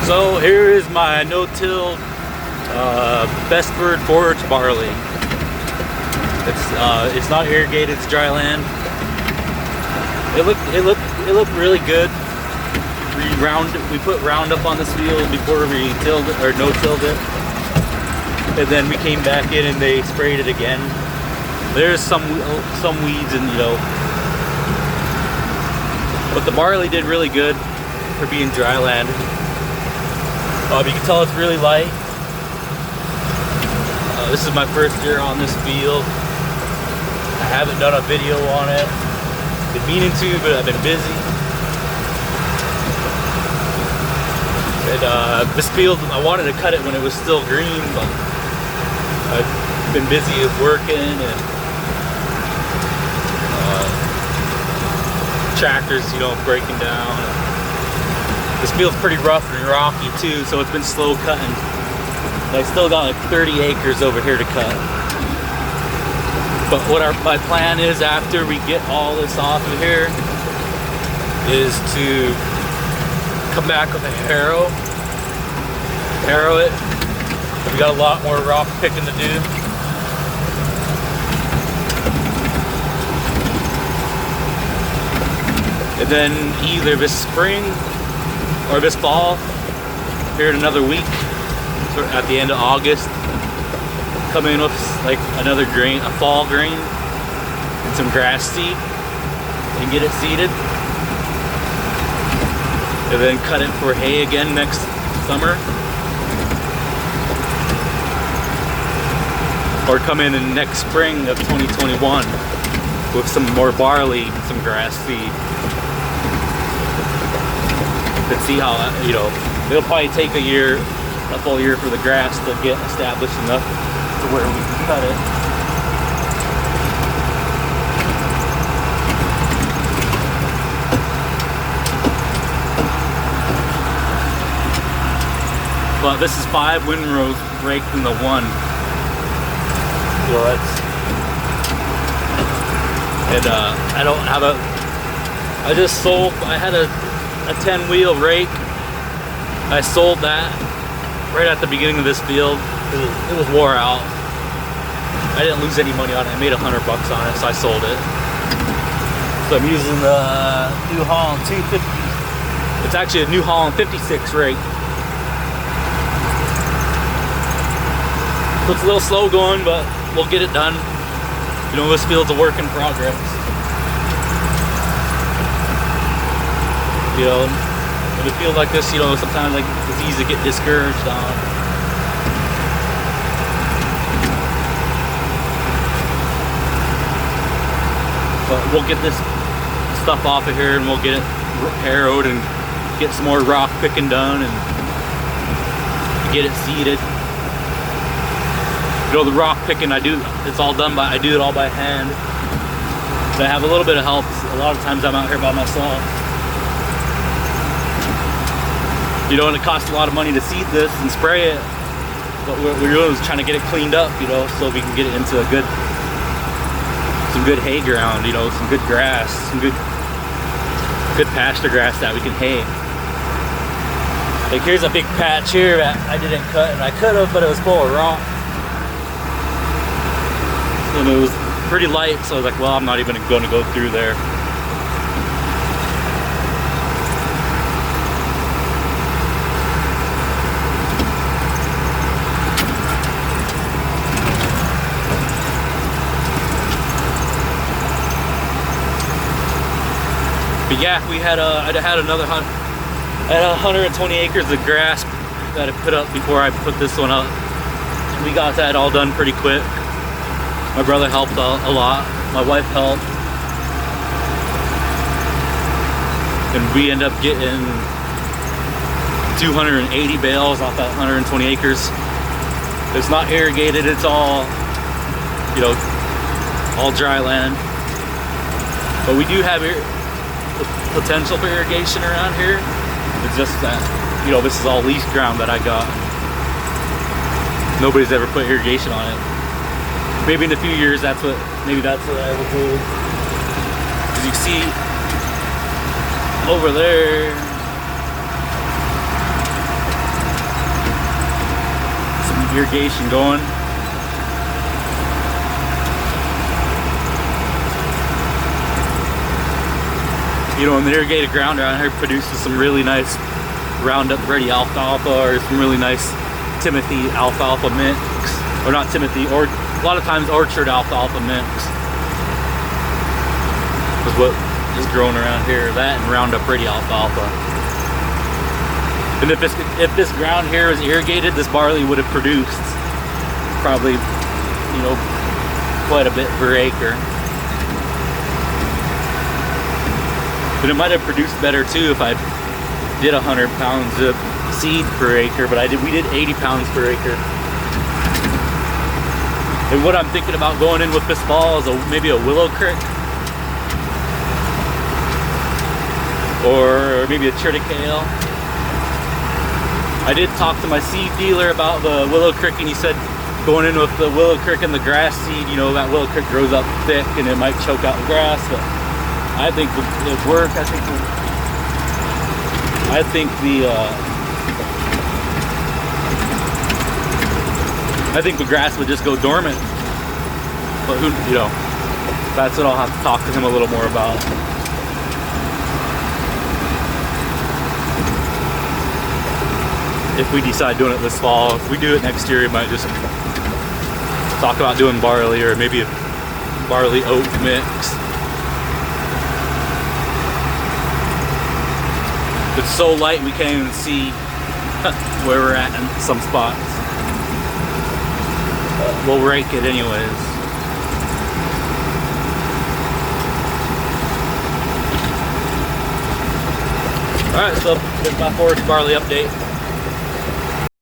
So here is my no-till Bestford forage barley. It's not irrigated, it's dry land. It looked really good. We put Roundup on this field before we tilled it, or no-tilled it, and then we came back in and they sprayed it again. There's some weeds, and but the barley did really good for being dry land. You can tell it's really light. This is my first year on this field. I haven't done a video on it. Been meaning to, but I've been busy. And this field, I wanted to cut it when it was still green, but I've been busy working and tractors, breaking down. This field's pretty rough and rocky too, so it's been slow cutting. I still got like 30 acres over here to cut. But what my plan is after we get all this off of here is to come back with a harrow it. We got a lot more rock picking to do. And then either this spring or this fall, here in another week, at the end of August, come in with like another grain, a fall grain, and some grass seed, and get it seeded. And then cut it for hay again next summer. Or come in next spring of 2021 with some more barley and some grass seed. And see how, it'll probably take a full year for the grass to get established enough to where we can cut it. But this is 5 windrows raked into 1. I don't have I just sold, I had a 10-wheel rake. I sold that right at the beginning of this field. It was wore out. I didn't lose any money on it. I made $100 on it, so I sold it. So I'm using the New Holland 250. It's actually a New Holland 56 rake. So it's a little slow going, but we'll get it done. This field's a work in progress. In a field like this, sometimes it's easy to get discouraged on. But we'll get this stuff off of here and we'll get it harrowed and get some more rock picking done and get it seeded. The rock picking I do it all by hand. But I have a little bit of help. A lot of times I'm out here by myself. And it costs a lot of money to seed this and spray it. But what we're doing is trying to get it cleaned up, so we can get it into some good hay ground, some good grass, some good pasture grass that we can hay. Like here's a big patch here that I didn't cut, and I could have, but it was full of rock. And it was pretty light, so I was like, well, I'm not even going to go through there. But yeah, I had 120 acres of grass that I put up before I put this one up. We got that all done pretty quick. My brother helped a lot. My wife helped. And we end up getting 280 bales off that 120 acres. It's not irrigated, it's all, all dry land. But we do have potential for irrigation around here. It's just that, this is all leased ground that I got. Nobody's ever put irrigation on it. Maybe in a few years, maybe that's what I will do. As you see over there, irrigation going. You know, and the irrigated ground around here produces some really nice Roundup Ready alfalfa, or some really nice Timothy alfalfa mix, or not Timothy, or a lot of times orchard alfalfa mix is what is growing around here. That and Roundup Ready alfalfa. And if this ground here was irrigated, this barley would have produced probably, you know, quite a bit per acre. But it might have produced better too if I did 100 pounds of seed per acre, but we did 80 pounds per acre. And what I'm thinking about going in with this fall is maybe a willow crick, or maybe a triticale. I did talk to my seed dealer about the willow crick, and he said going in with the willow crick and the grass seed, you know, that willow crick grows up thick and it might choke out the grass, but I think it'd work. I think the grass would just go dormant. But who, you know, that's what I'll have to talk to him a little more about. If we decide doing it this fall. If we do it next year, we might just talk about doing barley, or maybe a barley oat mix. It's so light we can't even see where we're at in some spots. We'll rake it anyways. Alright, so there's my forage barley update.